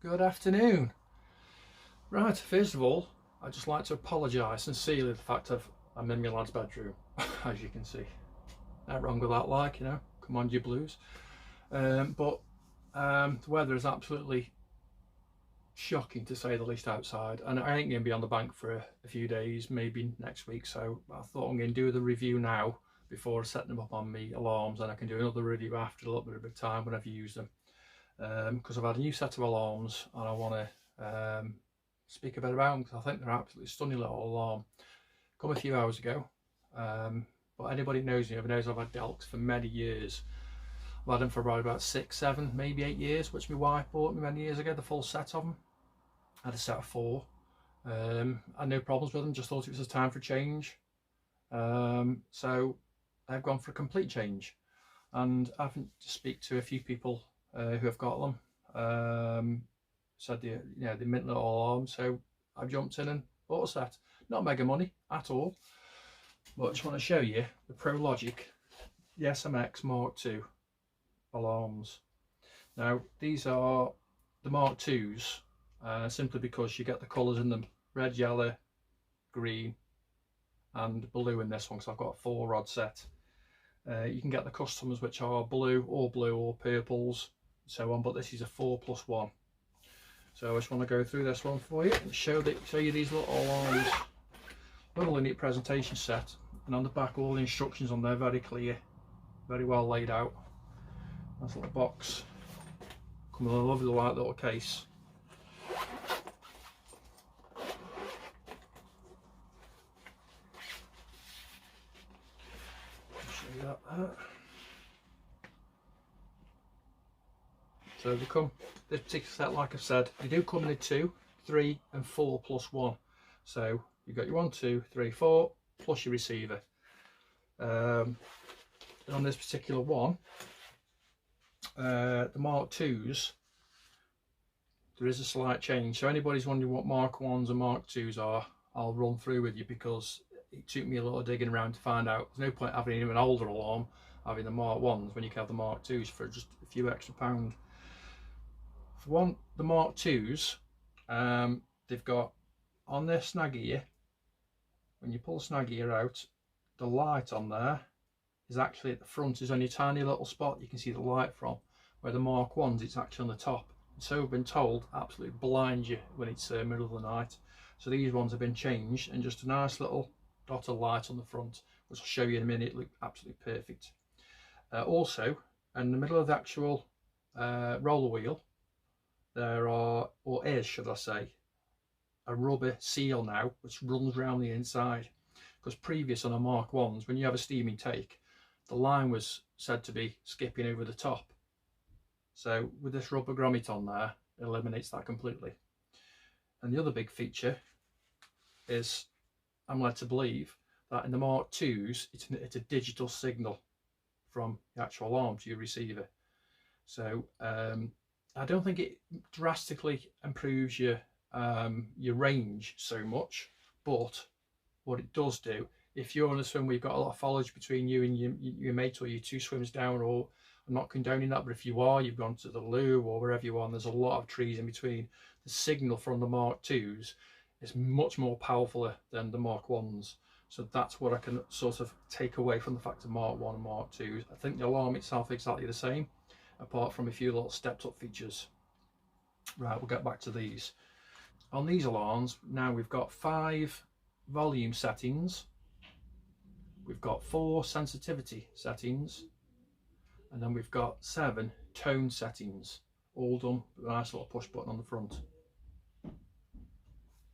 Good afternoon. Right, first of all, I'd just like to apologise sincerely for the fact I'm in my lad's bedroom, as you can see. Not wrong with that, like, you know, come on, you blues. But the weather is absolutely shocking, to say the least, outside, and I ain't going to be on the bank for a few days, maybe next week, so I thought I'm going to do the review now before setting them up on me alarms, and I can do another review after a little bit of time whenever you use them. Because I've had a new set of alarms and I want to speak a bit about them because I think they're absolutely stunning little alarm. Come a few hours ago, but anybody knows me, knows I've had Delks for many years. I've had them for about 6, 7, maybe 8 years, which my wife bought me many years ago, the full set of them. I had a set of 4. I had no problems with them, just thought it was a time for change. So I've gone for a complete change, and I've to speak to a few people who have got them. Said they mint little alarm, so I've jumped in and bought a set. Not mega money at all, but I just want to show you the Prologic, the SMX Mark II alarms. Now these are the Mark IIs, simply because you get the colours in them: red, yellow, green and blue in this one, because I've got a 4-rod set. You can get the customs which are blue or purples, so on, but this is a 4+1. So I just want to go through this one for you and show you these little alarms. Lovely neat presentation set, and on the back all the instructions on there, very clear, very well laid out. Nice little box, come with a lovely light little case. Show you that there. So they come, this particular set, like I've said, they do come in a 2, 3 and 4+1. So you've got your 1, 2, 3, 4 plus your receiver. And on this particular one, the Mark IIs, there is a slight change. So anybody's wondering what Mark 1s and Mark 2s are, I'll run through with you, because it took me a lot of digging around to find out. There's no point having an older alarm, having the Mark 1s, when you can have the Mark 2s for just a few extra pound. For the Mark IIs, they've got on their snag ear, when you pull the snag ear out, the light on there is actually at the front. There's only a tiny little spot you can see the light from, where the Mark 1s, it's actually on the top. And so I've been told, absolutely blind you when it's middle of the night. So these ones have been changed, and just a nice little dot of light on the front, which I'll show you in a minute, look absolutely perfect. Also, in the middle of the actual roller wheel, there are, or is, should I say, a rubber seal now which runs around the inside, because previous on a Mark 1s, when you have a steaming take, the line was said to be skipping over the top. So with this rubber grommet on there, it eliminates that completely. And the other big feature is, I'm led to believe that in the Mark IIs, it's a digital signal from the actual alarm to your receiver. So I don't think it drastically improves your range so much, but what it does do, if you're on a swim, we've got a lot of foliage between you and your mate, or you 2 swims down, or I'm not condoning that, but if you are, you've gone to the loo or wherever you are, and there's a lot of trees in between, the signal from the Mark IIs is much more powerful than the Mark 1s. So that's what I can sort of take away from the fact of Mark 1 and Mark 2s. I think the alarm itself is exactly the same, apart from a few little stepped up features. Right, we'll get back to these. On these alarms, now we've got 5 volume settings, we've got 4 sensitivity settings, and then we've got 7 tone settings, all done with a nice little push button on the front.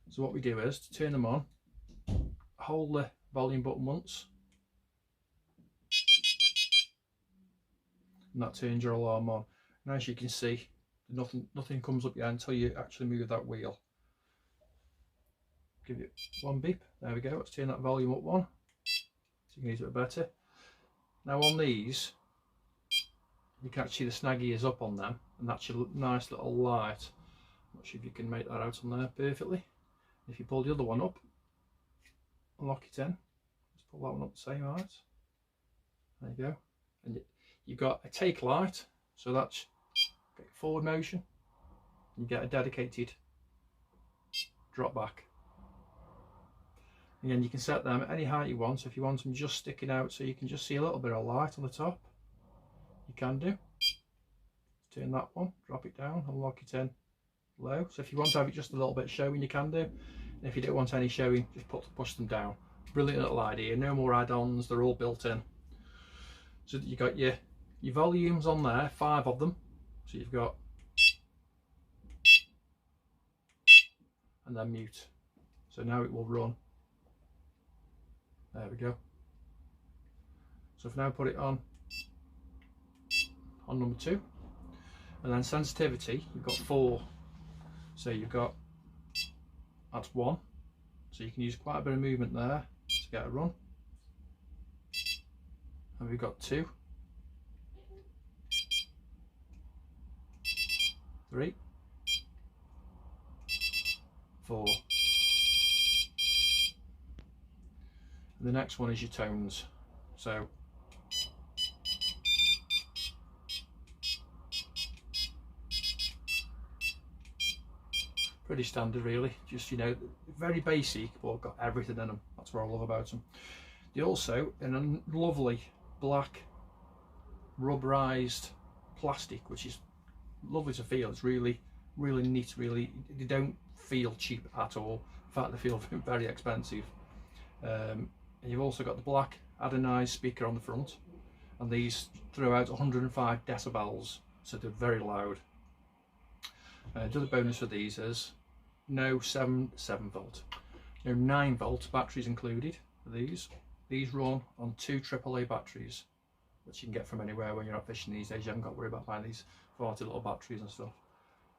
So what we do is, to turn them on, hold the volume button once, and that turns your alarm on. And as you can see, nothing comes up yet until you actually move that wheel. Give it one beep, there we go. Let's turn that volume up one so you can use it a bit better. Now on these, you can actually see the snag ears up on them, and that's your nice little light. I'm not sure if you can make that out on there perfectly. If you pull the other one up and lock it in, let's pull that one up the same height. There you go. And you've got a take light, so that's forward motion. You get a dedicated drop back. Again, you can set them at any height you want. So if you want them just sticking out so you can just see a little bit of light on the top, you can do. Turn that one, drop it down and lock it in low. So if you want to have it just a little bit showing, you can do. And if you don't want any showing, just push them down. Brilliant little idea. No more add-ons, they're all built in. So that you got your volumes on there, 5 of them. So you've got, and then mute. So now it will run. There we go. So if now put it on number 2, and then sensitivity, you've got 4. So you've got, that's 1. So you can use quite a bit of movement there to get a run. And we've got 2, 3, 4. And the next one is your tones. So pretty standard really, just, you know, very basic, but got everything in them. That's what I love about them. They also in a lovely black rubberized plastic, which is lovely to feel. It's really neat, really. They don't feel cheap at all. In fact, they feel very expensive. And you've also got the black anodized speaker on the front, and these throw out 105 decibels, so they're very loud. The other bonus for these is no 7 volt, no 9 volt batteries included for these. These run on 2 AAA batteries, which you can get from anywhere when you're out fishing these days. You haven't got to worry about buying these 40 little batteries and stuff.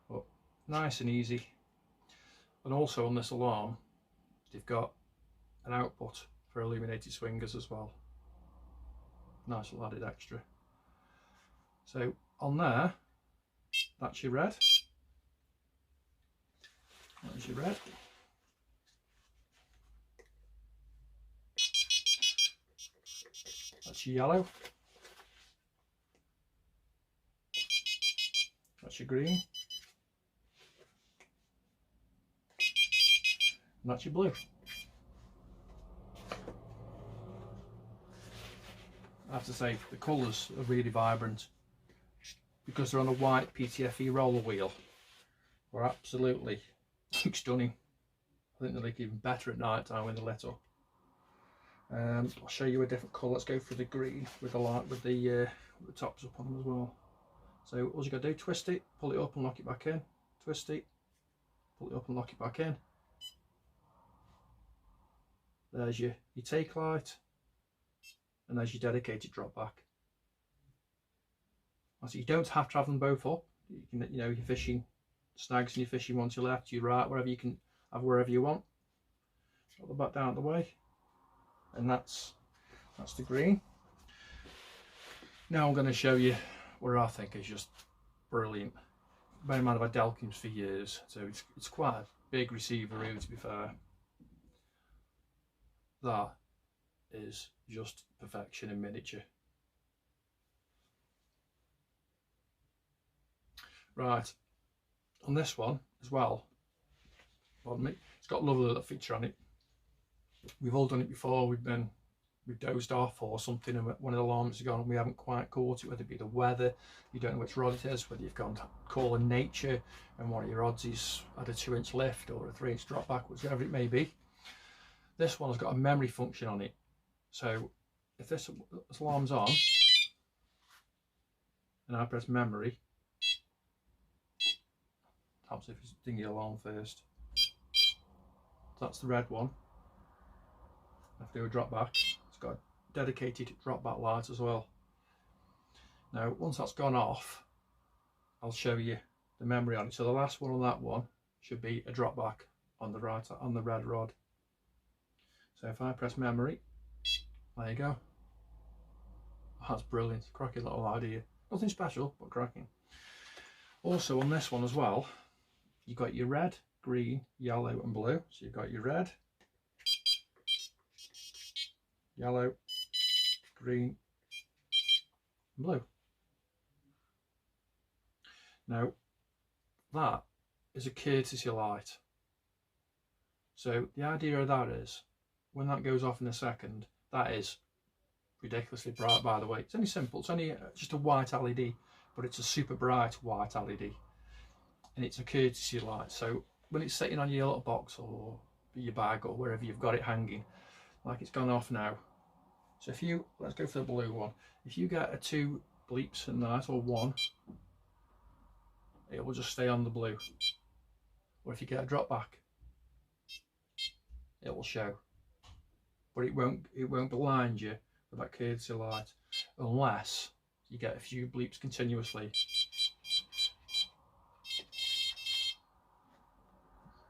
But nice and easy. And also on this alarm, they've got an output for illuminated swingers as well. Nice little added extra. So on there, that's your red. That's your red. That's your yellow. That's your green. And that's your blue. I have to say, the colours are really vibrant because they're on a white PTFE roller wheel. They're absolutely stunning. I think they look even better at night time when they're lit up. I'll show you a different colour. Let's go for the green with the light, with the tops up on them as well. So all you got to do, twist it, pull it up and lock it back in. Twist it, pull it up and lock it back in. There's your take light, and there's your dedicated drop back. So you don't have to have them both up. You can, you know, you're fishing snags and you're fishing one to your left, to your right, wherever you can have wherever you want. Put the back down the way, and that's the green. Now I'm going to show you what I think is just brilliant. Bear in mind I've had Delkins for years, so it's quite a big receiver really, to be fair. That is just perfection in miniature. Right, on this one as well, pardon me, it's got a lovely little feature on it. We've all done it before. We've dozed off or something, and one of the alarms has gone and we haven't quite caught it, whether it be the weather, you don't know which rod it is, whether you've gone to call in nature and one of your rods is at a 2-inch lift or a 3-inch drop backwards, whatever it may be. This one has got a memory function on it. So if this alarm's on and I press memory, helps if it's dinghy alarm first. That's the red one. If I do a drop back, it's got a dedicated drop back light as well. Now once that's gone off, I'll show you the memory on it. So the last one on that one should be a drop back on the right, on the red rod. So if I press memory, there you go. That's brilliant, cracking little idea. Nothing special, but cracking. Also on this one as well, you've got your red, green, yellow and blue. So you've got your red, yellow, green, and blue. Now that is a courtesy light. So the idea of that is, when that goes off in a second, that is ridiculously bright, by the way. It's only simple, it's only just a white LED, but it's a super bright white LED, and it's a courtesy light. So when it's sitting on your little box or your bag or wherever you've got it hanging, like it's gone off now. So if you, let's go for the blue one, if you get a 2 bleeps in that, or 1, it will just stay on the blue. Or if you get a drop back, it will show, but it won't blind you with that courtesy light, unless you get a few bleeps continuously.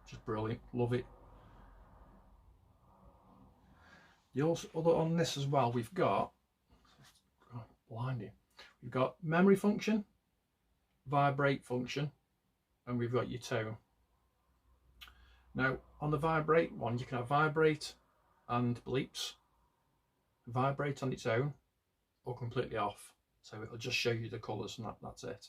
Just brilliant, love it. The other on this as well, we've got, oh, blinding, we've got memory function, vibrate function, and we've got your tone. Now on the vibrate one, you can have vibrate and bleeps, vibrate on its own or completely off, so it'll just show you the colours and that's it.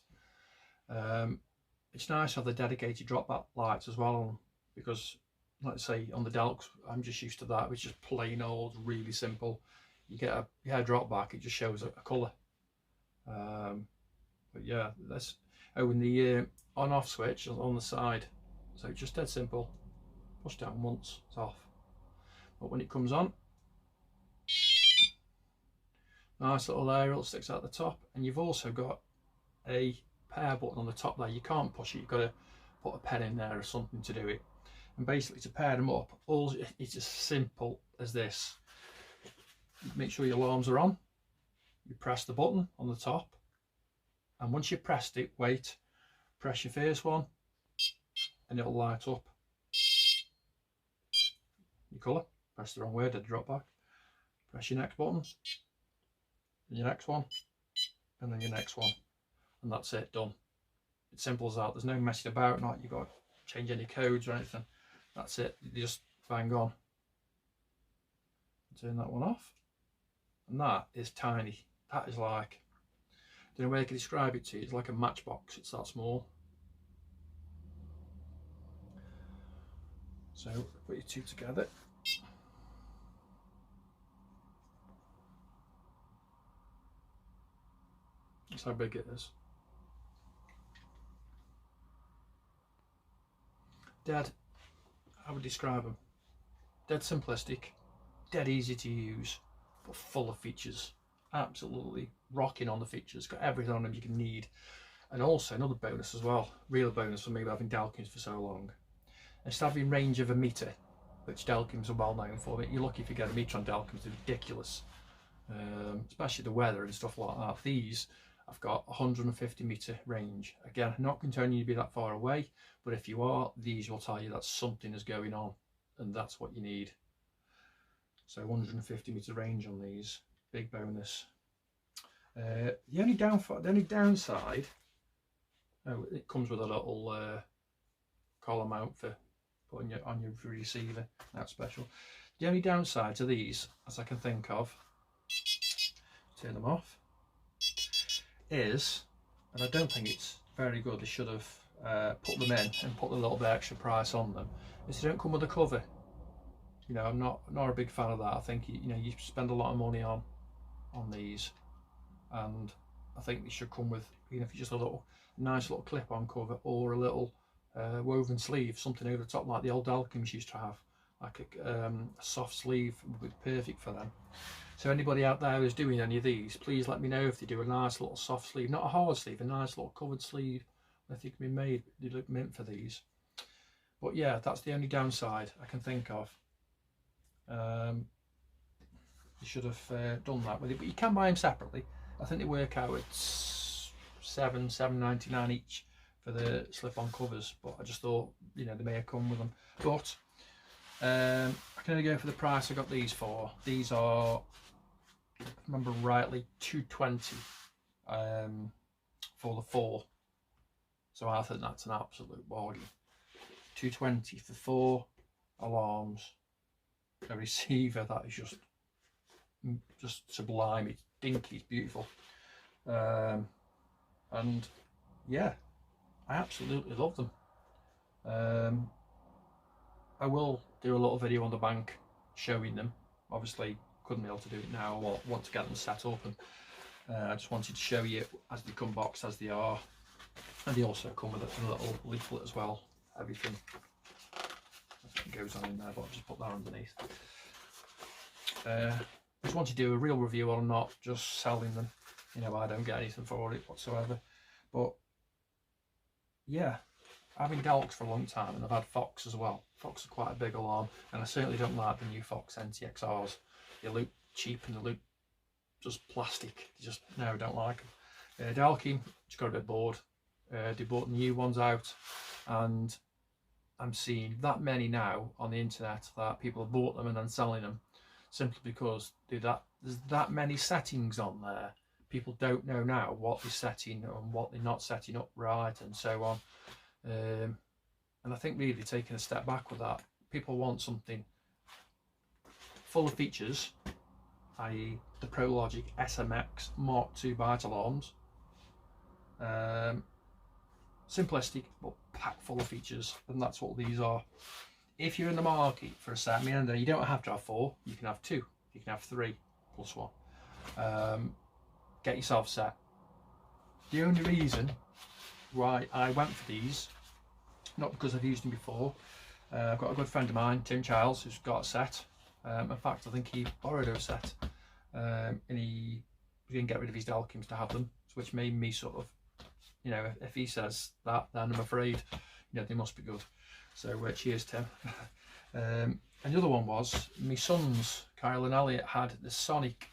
It's nice to have the dedicated drop back lights as well, because let's say on the Delks, I'm just used to that, which is plain old, really simple. You get a drop back, it just shows a colour. But yeah, that's, oh, and the on off switch on the side, so just dead simple, push down once, it's off. But when it comes on, nice little aerial sticks out the top, and you've also got a power button on the top there. You can't push it, you've got to put a pen in there or something to do it. And basically to pair them up, it's as simple as this. Make sure your alarms are on, you press the button on the top, and once you've pressed it, wait, press your first one and it'll light up. Your colour, press the wrong way, did drop back, press your next button, and your next one, and then your next one, and that's it, done. It's simple as that. There's no messing about, not you've got to change any codes or anything. That's it, you just bang on. Turn that one off, and that is tiny. That is like, the only way I can describe it to you, it's like a matchbox, it's that small. So put your two together. That's how big it is. Dead, I would describe them, dead simplistic, dead easy to use, but full of features. Absolutely rocking on the features, got everything on them you can need. And also another bonus as well, real bonus for me with having Delkims for so long, instead of having range of a metre, which Delkims are well known for, you're lucky if you get a metre on Delkims, they're ridiculous, especially the weather and stuff like that. These I've got 150 metre range. Again, not containing you to be that far away, but if you are, these will tell you that something is going on, and that's what you need. So 150 metre range on these, big bonus. The only downside, oh, it comes with a little collar mount for putting on your receiver. That's special. The only downside to these, as I can think of, turn them off, is, and I don't think it's very good, they should have put them in and put a little bit extra price on them, is they don't come with a cover. You know, I'm not a big fan of that. I think you know, you spend a lot of money on these, and I think they should come with, you know, if you just a little nice little clip-on cover, or a little woven sleeve, something over the top like the old Delkims used to have, like a soft sleeve would be perfect for them. So anybody out there who's doing any of these, please let me know if they do a nice little soft sleeve, not a hard sleeve, a nice little covered sleeve. I think can be made, they look mint for these. But yeah, that's the only downside I can think of. You should have done that with it, but you can buy them separately. I think they work out at $7.99 each for the slip-on covers, but I just thought, you know, they may have come with them. But I can only go for the price I got these for. These are, if I remember rightly, $220 for the 4. So I think that's an absolute bargain. $220 for 4 alarms, a receiver that is just sublime. It's dinky, it's beautiful, and yeah, I absolutely love them. I will do a little video on the bank showing them. Obviously couldn't be able to do it now. I want to get them set up, and I just wanted to show you as they come boxed as they are. And they also come with a little leaflet as well. Everything goes on in there, but I'll just put that underneath. Just want to do a real review on not just selling them. You know, I don't get anything for it whatsoever. But yeah, I've been Delks for a long time, and I've had Fox as well. Fox are quite a big alarm, and I certainly don't like the new Fox NTXRs. They look cheap and they look just plastic. Just, no, don't like them. Dalkey just got a bit bored. They bought new ones out, and I'm seeing that many now on the internet that people have bought them and then selling them, simply because there's that many settings on there. People don't know now what they're setting and what they're not setting up right, and so on. And I think really taking a step back with that. People want something full of features, i.e. the Prologic SMX Mark II bite alarms. Simplistic but packed full of features, and that's what these are. If you're in the market for a set, I mean, you don't have to have 4, you can have 2, you can have 3 plus 1. Get yourself set. The only reason why I went for these, not because I've used them before, I've got a good friend of mine, Tim Childs, who's got a set. In fact, I think he borrowed a set, and he didn't get rid of his Dalkims to have them, which made me sort of, you know, if he says that, then I'm afraid, you know, they must be good. So cheers, Tim. And the other one was my sons, Kyle and Elliot, had the Sonic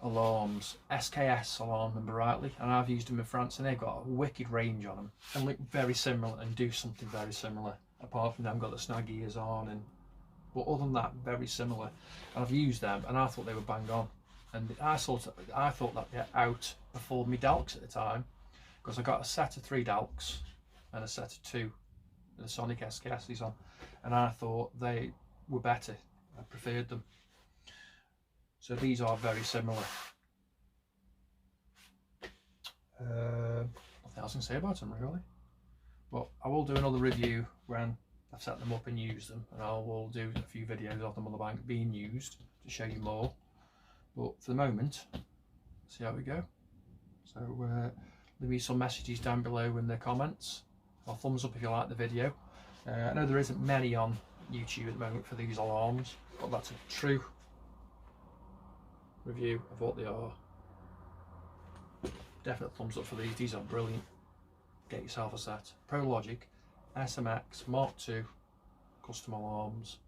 alarms, SKS alarm, remember rightly, and I've used them in France, and they've got a wicked range on them and look very similar and do something very similar. Apart from them, got the snag ears on, and but other than that, very similar. And I've used them, and I thought they were bang on. And I thought that they outperformed me Dalks at the time, because I got a set of 3 Dalks and a set of 2 with the Sonic SKSs on, and I thought they were better. I preferred them. So these are very similar. Nothing else I can say about them really. But I will do another review when I've set them up and used them, and I will do a few videos of them on the bank being used to show you more. But for the moment, see how we go. So leave me some messages down below in the comments, or thumbs up if you like the video. I know there isn't many on YouTube at the moment for these alarms, but that's a true review of what they are. Definite thumbs up for these. These are brilliant. Get yourself a set. Prologic SMX Mark II custom alarms.